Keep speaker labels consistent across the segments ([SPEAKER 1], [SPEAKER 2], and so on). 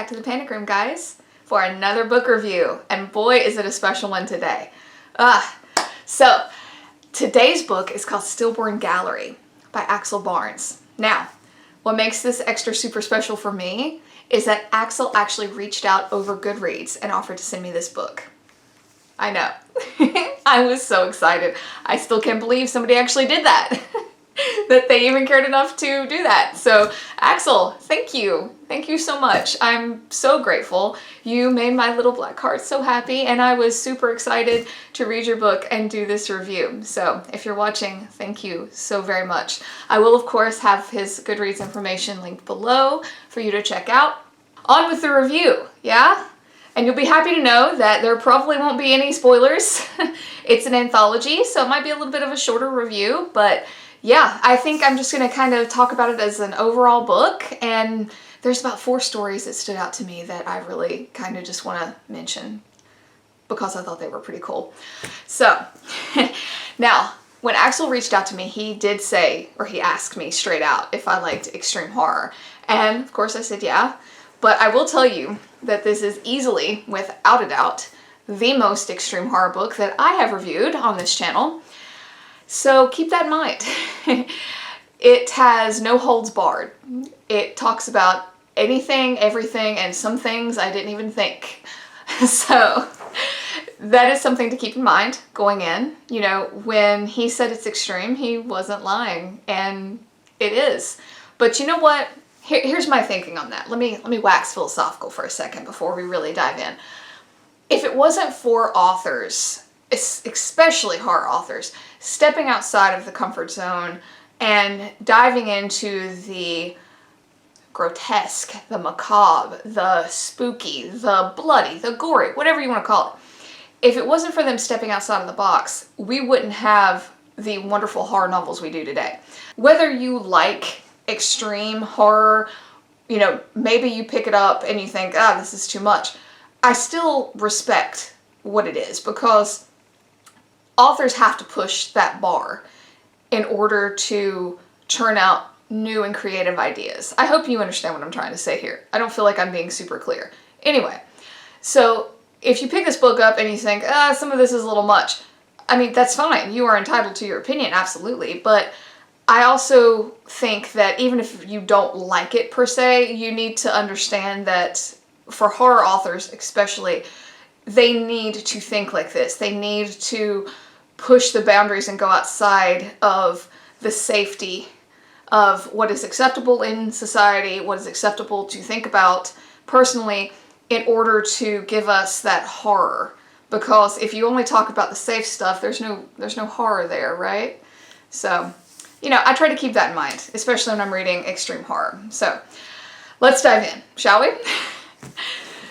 [SPEAKER 1] to the Panic Room, guys, for another book review. And boy, is it a special one today. So today's book is called Stillborn Gallery by Axel Barnes. Now, what makes this extra super special for me is that Axel actually reached out over Goodreads and offered to send me this book. I know. I was so excited. I still can't believe somebody actually did that. That they even cared enough to do that. So Axel, thank you. Thank you so much. I'm so grateful. You made my little black heart so happy, and I was super excited to read your book and do this review. So if you're watching, thank you so very much. I will of course have his Goodreads information linked below for you to check out. On with the review, yeah? And you'll be happy to know that there probably won't be any spoilers. It's an anthology, so it might be a little bit of a shorter review, but yeah, I think I'm just going to kind of talk about it as an overall book, and there's about 4 stories that stood out to me that I really kind of just want to mention because I thought they were pretty cool. So, now, when Axel reached out to me, he did say, or he asked me straight out if I liked extreme horror, and of course I said yeah, but I will tell you that this is easily, without a doubt, the most extreme horror book that I have reviewed on this channel. So keep that in mind. It has no holds barred. It talks about anything, everything, and some things I didn't even think. So that is something to keep in mind going in. You know, when he said it's extreme, he wasn't lying, and it is. But you know what? Here's my thinking on that. Let me wax philosophical for a second before we really dive in. If it wasn't for authors, especially horror authors, stepping outside of the comfort zone and diving into the grotesque, the macabre, the spooky, the bloody, the gory, whatever you want to call it. If it wasn't for them stepping outside of the box, we wouldn't have the wonderful horror novels we do today. Whether you like extreme horror, you know, maybe you pick it up and you think, this is too much. I still respect what it is, because authors have to push that bar in order to churn out new and creative ideas. I hope you understand what I'm trying to say here. I don't feel like I'm being super clear. Anyway, so if you pick this book up and you think, some of this is a little much, I mean, that's fine. You are entitled to your opinion, absolutely. But I also think that even if you don't like it per se, you need to understand that for horror authors especially, they need to think like this. They need to push the boundaries and go outside of the safety of what is acceptable in society, what is acceptable to think about personally, in order to give us that horror. Because if you only talk about the safe stuff, there's no horror there, right? So, you know, I try to keep that in mind, especially when I'm reading extreme horror. So, let's dive in, shall we?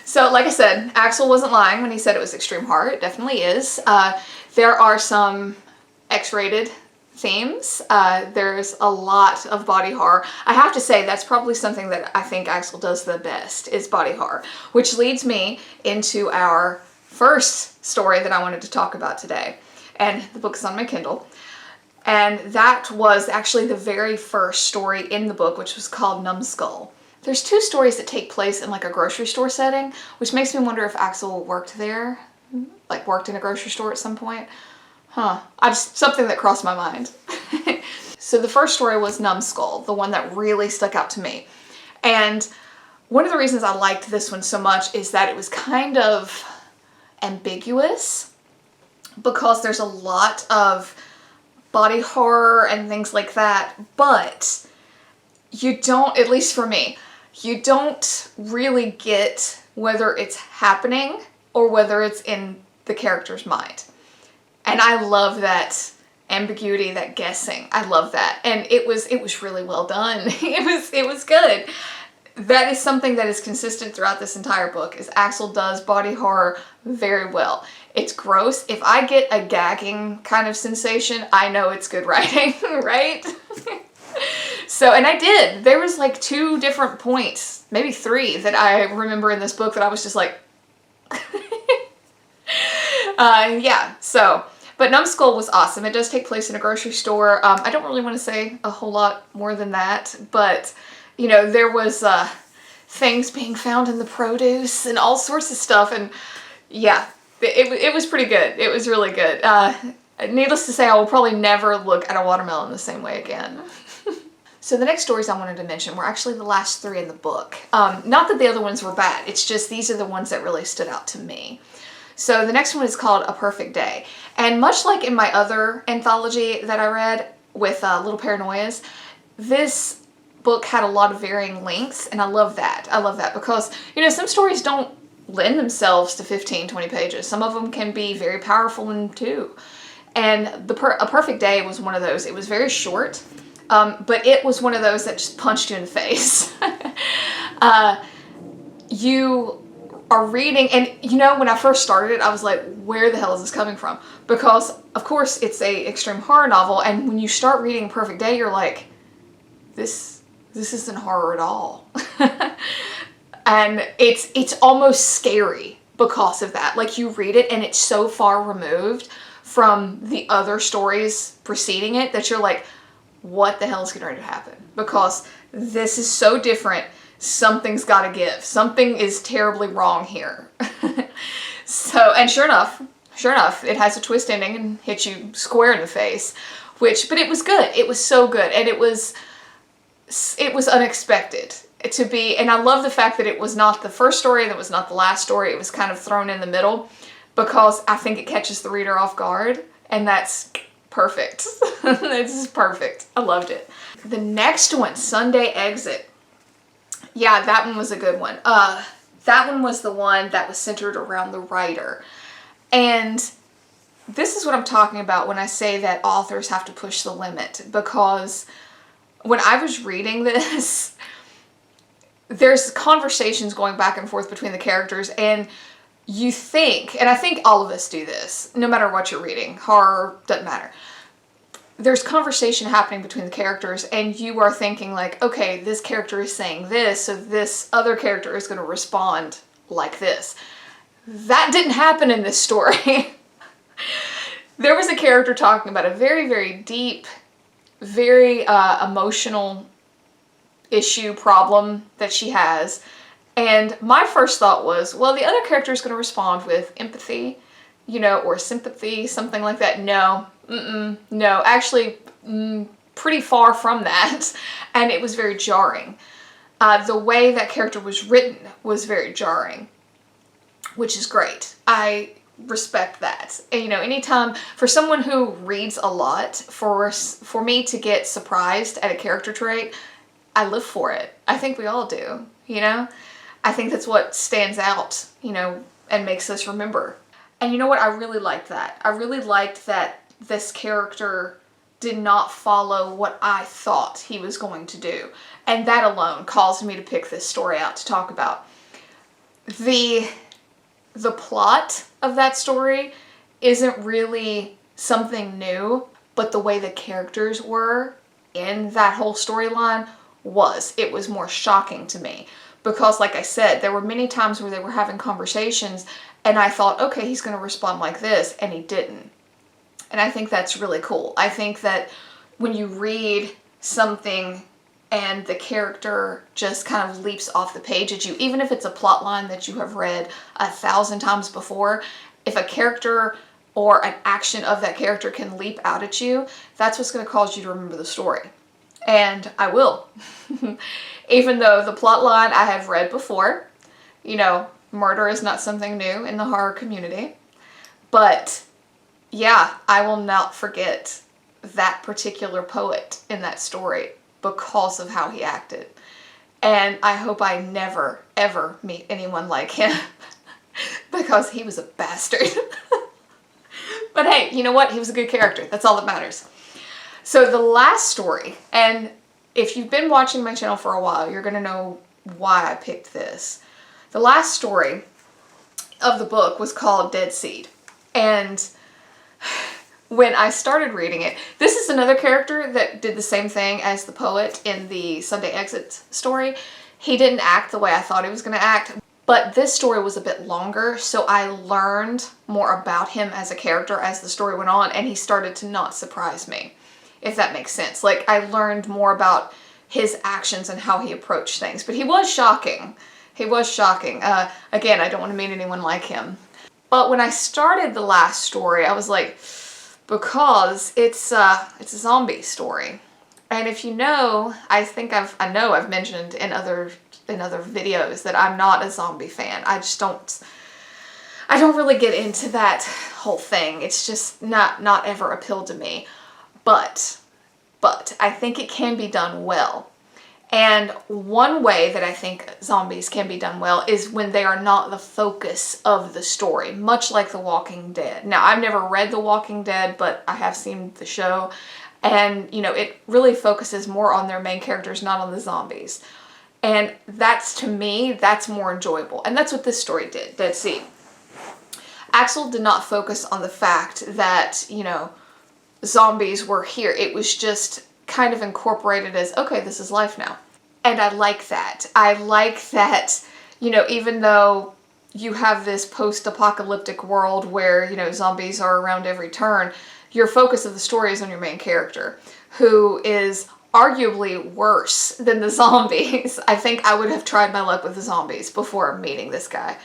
[SPEAKER 1] So, like I said, Axel wasn't lying when he said it was extreme horror. It definitely is. There are some X-rated themes. There's a lot of body horror. I have to say that's probably something that I think Axel does the best, is body horror. Which leads me into our first story that I wanted to talk about today. And the book is on my Kindle. And that was actually the very first story in the book, which was called Numbskull. There's 2 stories that take place in like a grocery store setting, which makes me wonder if Axel worked there, like worked in a grocery store at some point. Something that crossed my mind. So the first story was Numbskull, the one that really stuck out to me. And one of the reasons I liked this one so much is that it was kind of ambiguous, because there's a lot of body horror and things like that, but you don't, at least for me, you don't really get whether it's happening or whether it's in the character's mind. And I love that ambiguity, that guessing. I love that. And it was really well done. It was good. That is something that is consistent throughout this entire book, is Axel does body horror very well. It's gross. If I get a gagging kind of sensation, I know it's good writing, right? So, and I did. There was like 2 different points, maybe 3, that I remember in this book that I was just like, yeah, so, but Numbskull was awesome. It does take place in a grocery store. I don't really want to say a whole lot more than that, but, you know, there was things being found in the produce and all sorts of stuff. And yeah, it was pretty good. It was really good. Needless to say, I will probably never look at a watermelon the same way again. So the next stories I wanted to mention were actually the last 3 in the book. Not that the other ones were bad, it's just these are the ones that really stood out to me. So the next one is called A Perfect Day. And much like in my other anthology that I read with Little Paranoias, this book had a lot of varying lengths, and I love that. I love that because, you know, some stories don't lend themselves to 15, 20 pages. Some of them can be very powerful in 2. And A Perfect Day was one of those. It was very short. But it was one of those that just punched you in the face. You are reading, and you know, when I first started it, I was like, where the hell is this coming from? Because, of course, it's a extreme horror novel, and when you start reading Perfect Day, you're like, this isn't horror at all. And it's almost scary because of that. Like, you read it, and it's so far removed from the other stories preceding it that you're like, what the hell is going to happen? Because this is so different. Something's got to give. Something is terribly wrong here. So, and sure enough, it has a twist ending and hits you square in the face. But it was good. It was so good, and it was unexpected to be. And I love the fact that it was not the first story, and it was not the last story. It was kind of thrown in the middle because I think it catches the reader off guard, and that's perfect. This is perfect. I loved it. The next one, Sunday Exit. Yeah, that one was a good one. That one was the one that was centered around the writer. And this is what I'm talking about when I say that authors have to push the limit. Because when I was reading this, there's conversations going back and forth between the characters, and you think, and I think all of us do this, no matter what you're reading, horror, doesn't matter. There's conversation happening between the characters, and you are thinking like, okay, this character is saying this, so this other character is going to respond like this. That didn't happen in this story. There was a character talking about a very, very deep, very emotional issue, problem that she has. And my first thought was, well, the other character is going to respond with empathy, you know, or sympathy, something like that. No, no, actually, pretty far from that. And it was very jarring. The way that character was written was very jarring, which is great. I respect that. And, you know, anytime, for someone who reads a lot, for me to get surprised at a character trait, I live for it. I think we all do, you know? I think that's what stands out, you know, and makes us remember. And you know what? I really liked that. I really liked that this character did not follow what I thought he was going to do. And that alone caused me to pick this story out to talk about. The plot of that story isn't really something new, but the way the characters were in that whole storyline it was more shocking to me. Because like I said, there were many times where they were having conversations and I thought, okay, he's going to respond like this, and he didn't. And I think that's really cool. I think that when you read something and the character just kind of leaps off the page at you, even if it's a plot line that you have read 1,000 times before, if a character or an action of that character can leap out at you, that's what's going to cause you to remember the story. And I will. Even though the plot line I have read before, you know, murder is not something new in the horror community. But yeah, I will not forget that particular poet in that story because of how he acted. And I hope I never, ever meet anyone like him because he was a bastard. But hey, you know what? He was a good character. That's all that matters. So the last story, and if you've been watching my channel for a while, you're going to know why I picked this. The last story of the book was called Dead Seed. And when I started reading it, this is another character that did the same thing as the poet in the Sunday Exit story. He didn't act the way I thought he was going to act, but this story was a bit longer, so I learned more about him as a character as the story went on, and he started to not surprise me, if that makes sense. Like, I learned more about his actions and how he approached things. But he was shocking. He was shocking. Again, I don't want to meet anyone like him. But when I started the last story, I was like, because it's a zombie story. And if you know, I know I've mentioned in other videos that I'm not a zombie fan. I don't really get into that whole thing. It's just not ever appealed to me. But I think it can be done well. And one way that I think zombies can be done well is when they are not the focus of the story, much like The Walking Dead. Now, I've never read The Walking Dead, but I have seen the show. And, you know, it really focuses more on their main characters, not on the zombies. And to me, that's more enjoyable. And that's what this story did. But see, Axel did not focus on the fact that, you know, zombies were here. It was just kind of incorporated as, okay, this is life now. And I like that. I like that, you know, even though you have this post-apocalyptic world where, you know, zombies are around every turn, your focus of the story is on your main character, who is arguably worse than the zombies. I think I would have tried my luck with the zombies before meeting this guy.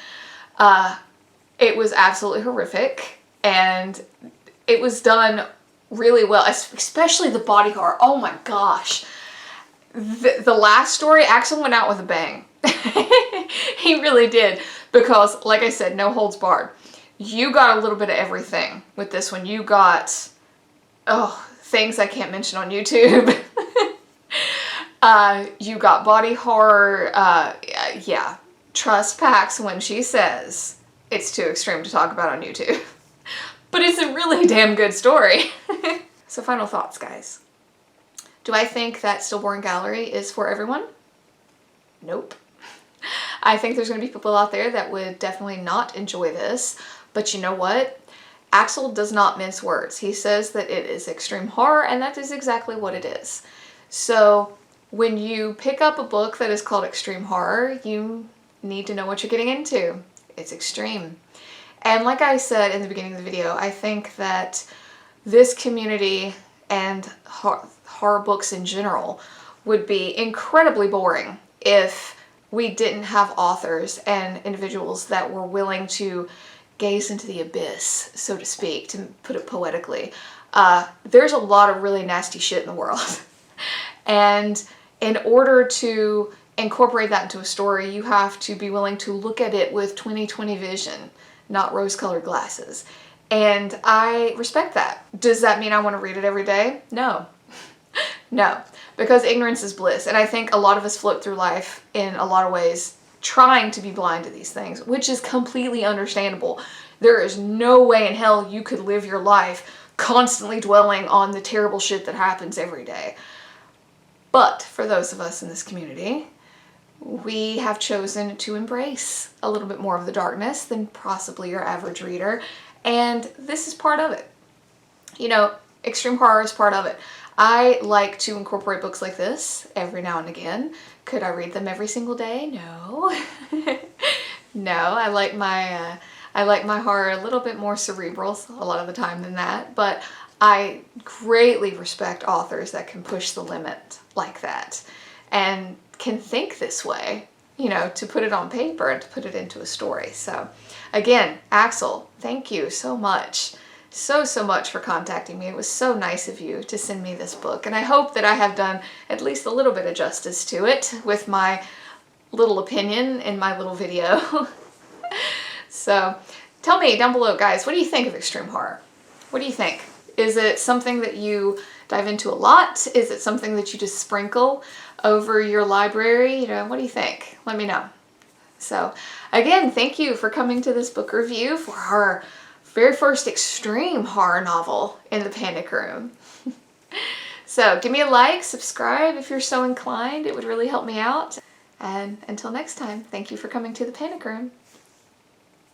[SPEAKER 1] It was absolutely horrific, and it was done really well, especially the body horror. Oh my gosh. The last story, Axel went out with a bang. He really did, because like I said, no holds barred. You got a little bit of everything with this one. You got, things I can't mention on YouTube. You got body horror. Yeah, trust Pax when she says it's too extreme to talk about on YouTube. But it's a really damn good story. So final thoughts, guys. Do I think that Stillborn Gallery is for everyone? Nope. I think there's going to be people out there that would definitely not enjoy this. But you know what? Axel does not mince words. He says that it is extreme horror, and that is exactly what it is. So when you pick up a book that is called extreme horror, you need to know what you're getting into. It's extreme. And like I said in the beginning of the video, I think that this community and horror books in general would be incredibly boring if we didn't have authors and individuals that were willing to gaze into the abyss, so to speak, to put it poetically. There's a lot of really nasty shit in the world. And in order to incorporate that into a story, you have to be willing to look at it with 20/20 vision, not rose-colored glasses. And I respect that. Does that mean I want to read it every day? No. No. Because ignorance is bliss. And I think a lot of us float through life in a lot of ways trying to be blind to these things, which is completely understandable. There is no way in hell you could live your life constantly dwelling on the terrible shit that happens every day. But for those of us in this community, we have chosen to embrace a little bit more of the darkness than possibly your average reader. And this is part of it. You know, extreme horror is part of it. I like to incorporate books like this every now and again. Could I read them every single day? No. No, I like my horror a little bit more cerebral a lot of the time than that, but I greatly respect authors that can push the limit like that and can think this way, you know, to put it on paper and to put it into a story. So again, Axel, thank you so much. So much for contacting me. It was so nice of you to send me this book. And I hope that I have done at least a little bit of justice to it with my little opinion in my little video. So tell me down below, guys, what do you think of extreme horror? What do you think? Is it something that you dive into a lot? Is it something that you just sprinkle over your library? You know, what do you think? Let me know. So again, thank you for coming to this book review for our very first extreme horror novel in the Panic Room. So give me a like, subscribe if you're so inclined. It would really help me out. And until next time, thank you for coming to the Panic Room.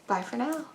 [SPEAKER 1] Bye for now.